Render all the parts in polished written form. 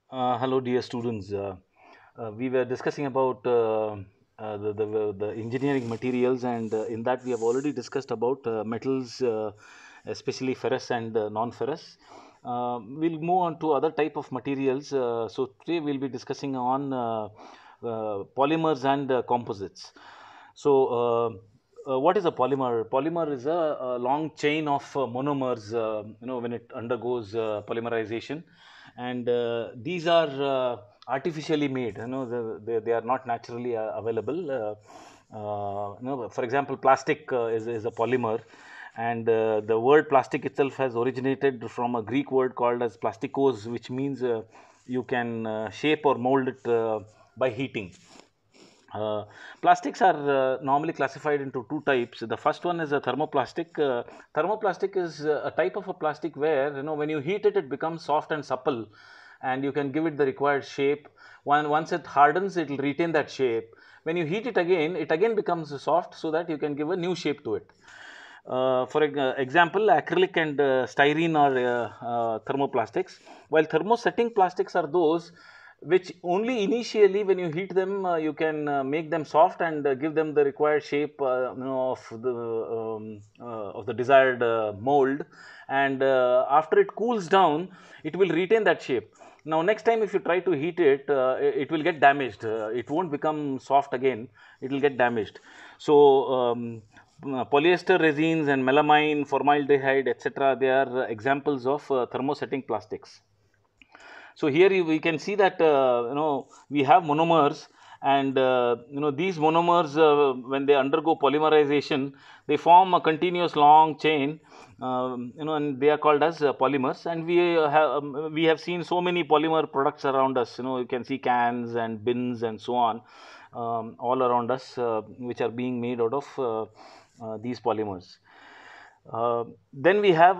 Hello, dear students. We were discussing about the engineering materials, and in that we have already discussed about metals, especially ferrous and non-ferrous. We'll move on to other type of materials. So today we'll be discussing on polymers and composites. What is a polymer? Polymer is a long chain of monomers. When it undergoes polymerization, and these are artificially made. They are not naturally available. For example, plastic is a polymer, and the word plastic itself has originated from a Greek word called as plastikos, which means you can shape or mold it by heating. uh, Plastics are normally classified into two types. The first one is a thermoplastic. Thermoplastic is a type of a plastic where, when you heat it, it becomes soft and supple, and you can give it the required shape. Once it hardens, it will retain that shape. When you heat it again becomes soft, so that you can give a new shape to it. For example, acrylic and styrene are thermoplastics, while thermosetting plastics are those which only initially, when you heat them, you can make them soft and give them the required shape, of the desired mold, and after it cools down, it will retain that shape. Now, next time if you try to heat it, it will get damaged. It won't become soft again. It will get damaged. So polyester resins and melamine, formaldehyde, etc., they are examples of thermosetting plastics. So here we can see that we have monomers, and these monomers, when they undergo polymerization, they form a continuous long chain, and they are called as polymers. And we have seen so many polymer products around us. You can see cans and bins and so on, all around us, which are being made out of these polymers. Then we have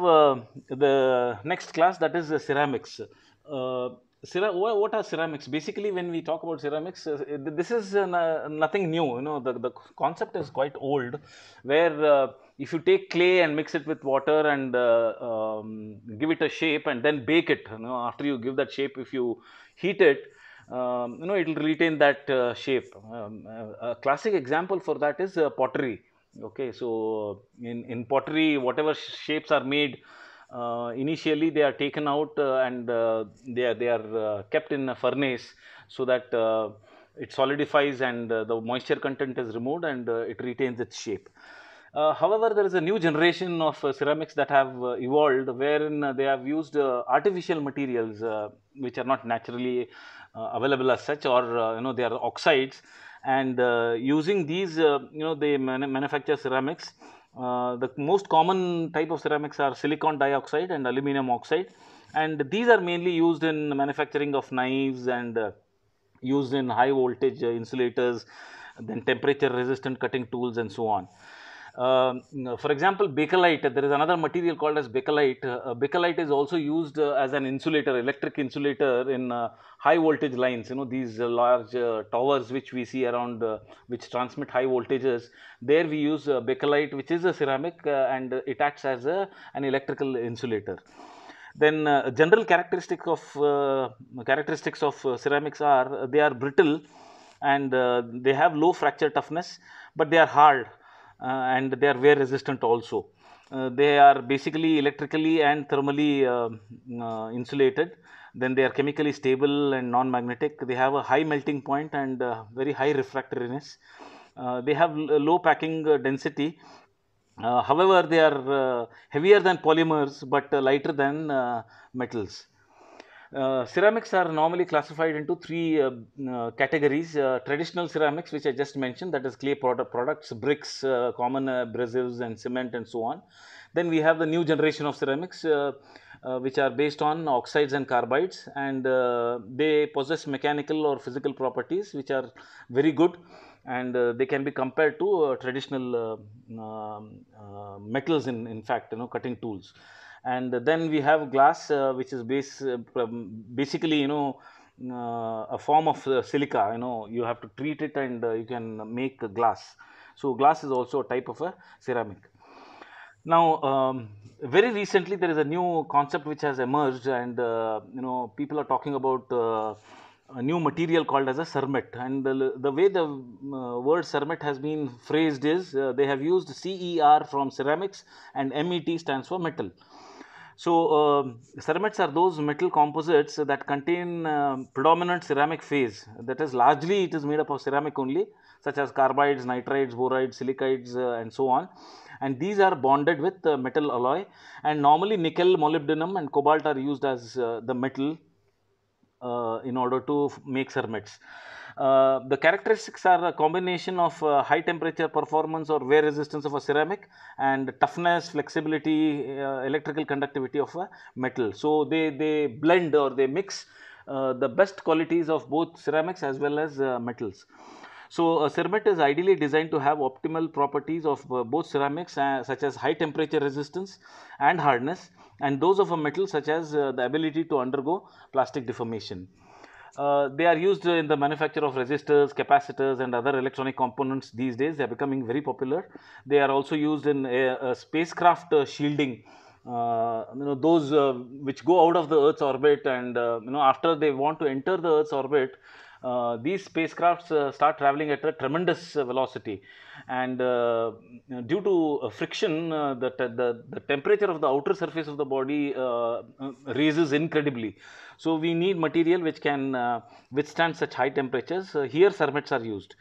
the next class, that is ceramics. Uh, what are ceramics? Basically, when we talk about ceramics, this is nothing new. The concept is quite old, where if you take clay and mix it with water and give it a shape and then bake it, after you give that shape, if you heat it, it will retain that shape. A classic example for that is pottery. Okay, so in pottery, whatever shapes are made, initially they are taken out, and they are kept in a furnace, so that it solidifies, and the moisture content is removed, and it retains its shape. However, there is a new generation of ceramics that have evolved, wherein they have used artificial materials, which are not naturally available as such, or they are oxides, and using these, they manufacture ceramics. The most common type of ceramics are silicon dioxide and aluminum oxide, and these are mainly used in manufacturing of knives, and used in high voltage insulators, then temperature resistant cutting tools, and so on. For example, bakelite, there is another material called as bakelite. Bakelite is also used as an insulator, electric insulator, in high voltage lines. These large towers which we see around, which transmit high voltages. There we use bakelite, which is a ceramic, and it acts as an electrical insulator. Then general characteristics of ceramics are, they are brittle, and they have low fracture toughness, but they are hard, and they are wear resistant also. They are basically electrically and thermally insulated. Then they are chemically stable and non-magnetic. They have a high melting point and very high refractoriness. They have low packing density. However, they are heavier than polymers, but lighter than metals. Ceramics are normally classified into three categories. Traditional ceramics, which I just mentioned, that is clay products, bricks, common abrasives, and cement, and so on. Then we have the new generation of ceramics, which are based on oxides and carbides, and they possess mechanical or physical properties which are very good, and they can be compared to traditional metals, in fact, cutting tools. And then we have glass, which is basically, a form of silica. You have to treat it, and you can make glass. So glass is also a type of a ceramic. Now, Very recently, there is a new concept which has emerged, and people are talking about a new material called as a cermet. And the way the word cermet has been phrased is they have used CER from ceramics, and MET stands for metal. So, cermets are those metal composites that contain predominant ceramic phase. That is, largely it is made up of ceramic only, such as carbides, nitrides, borides, silicates, and so on. And these are bonded with metal alloy. And normally, nickel, molybdenum, and cobalt are used as the metal in order to make cermets. The characteristics are a combination of high temperature performance or wear resistance of a ceramic and toughness, flexibility, electrical conductivity of a metal. So, they blend or they mix the best qualities of both ceramics as well as metals. So, a cermet is ideally designed to have optimal properties of both ceramics such as high temperature resistance and hardness, and those of a metal such as the ability to undergo plastic deformation. They are used in the manufacture of resistors, capacitors, and other electronic components these days. They are becoming very popular. They are also used in spacecraft shielding. Those which go out of the Earth's orbit, and after they want to enter the Earth's orbit, these spacecrafts start traveling at a tremendous velocity, and due to friction, the temperature of the outer surface of the body raises incredibly. So, we need material which can withstand such high temperatures. Here, cermets are used.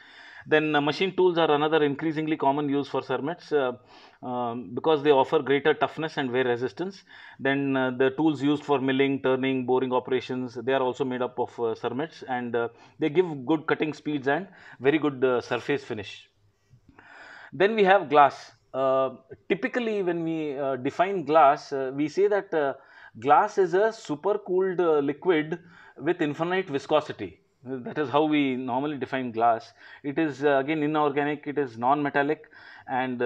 Then machine tools are another increasingly common use for cermets because they offer greater toughness and wear resistance. Then the tools used for milling, turning, boring operations, they are also made up of cermets, and they give good cutting speeds and very good surface finish. Then we have glass. Typically, when we define glass, we say that glass is a supercooled liquid with infinite viscosity. That is how we normally define glass. It is again inorganic, it is non-metallic, and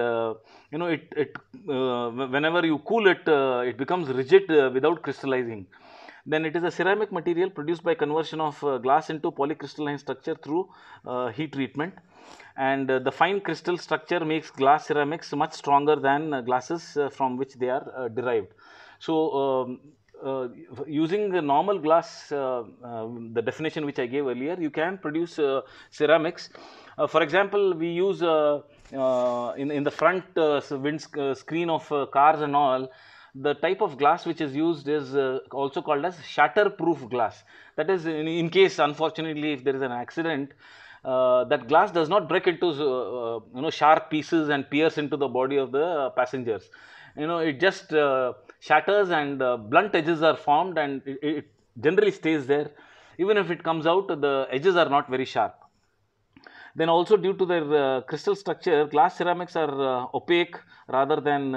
whenever you cool it, it becomes rigid without crystallizing. Then it is a ceramic material produced by conversion of glass into polycrystalline structure through heat treatment, and the fine crystal structure makes glass ceramics much stronger than glasses from which they are derived. So, using the normal glass, the definition which I gave earlier, you can produce ceramics. For example, we use in the front screen of cars and all, the type of glass which is used is also called as shatter-proof glass. That is, in case, unfortunately, if there is an accident, that glass does not break into sharp pieces and pierce into the body of the passengers. It just shatters, and blunt edges are formed, and it generally stays there. Even if it comes out, the edges are not very sharp. Then also, due to their crystal structure, glass ceramics are opaque rather than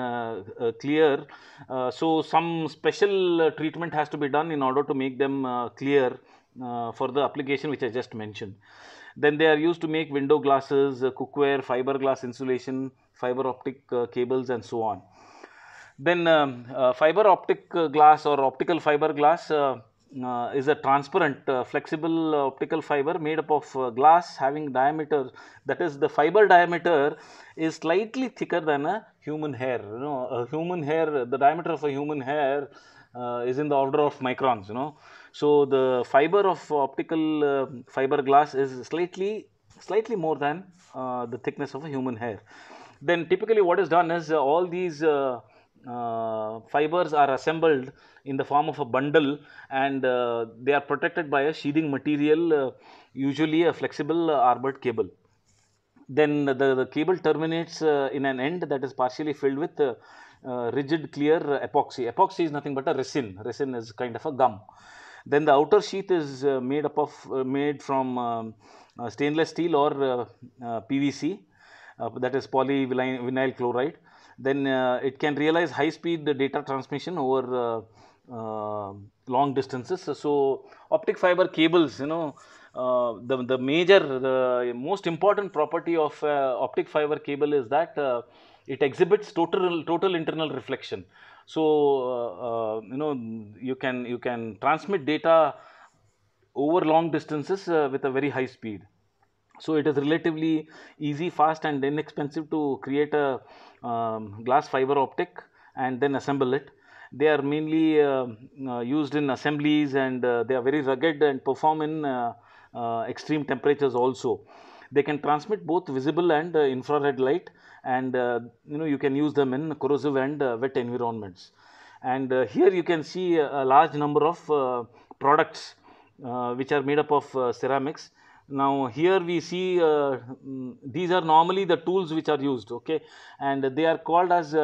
clear. So, some special treatment has to be done in order to make them clear for the application which I just mentioned. Then they are used to make window glasses, cookware, fiberglass insulation, fiber optic cables, and so on. Then fiber optic glass or optical fiber glass is a transparent, flexible optical fiber made up of glass having diameter, that is, the fiber diameter is slightly thicker than a human hair. A human hair, the diameter of a human hair is in the order of microns. So, the fiber of optical fiber glass is slightly more than the thickness of a human hair. Then typically what is done is all these fibers are assembled in the form of a bundle, and they are protected by a sheathing material, usually a flexible armored cable. Then the cable terminates in an end that is partially filled with rigid clear epoxy. Epoxy is nothing but a resin. Resin is kind of a gum. Then the outer sheath is made from stainless steel or PVC, that is polyvinyl chloride. Then it can realize high speed data transmission over long distances. So, optic fiber cables, the most important property of optic fiber cable is that it exhibits total internal reflection. So, you can transmit data over long distances with a very high speed. So, it is relatively easy, fast, and inexpensive to create a glass fiber optic, and then assemble it. They are mainly used in assemblies, and they are very rugged and perform in extreme temperatures also. They can transmit both visible and infrared light, and you can use them in corrosive and wet environments. And here you can see a large number of products which are made up of ceramics. Now here we see these are normally the tools which are used, okay, and they are called as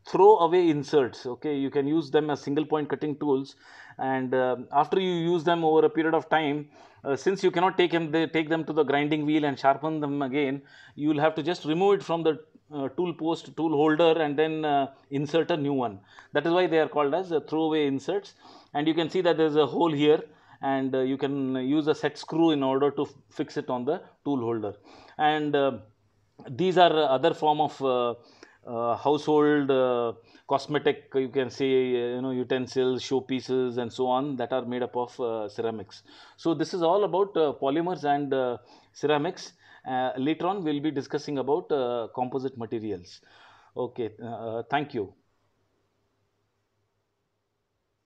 throwaway inserts. Okay, you can use them as single point cutting tools, and after you use them over a period of time, since you cannot take them to the grinding wheel and sharpen them again, you will have to just remove it from the tool post, tool holder, and then insert a new one. That is why they are called as throwaway inserts. And you can see that there is a hole here, and you can use a set screw in order to fix it on the tool holder. And these are other form of household cosmetic, you can say, utensils, showpieces, and so on, that are made up of ceramics. So this is all about polymers and ceramics. Later on we'll be discussing about composite materials. Okay, thank you.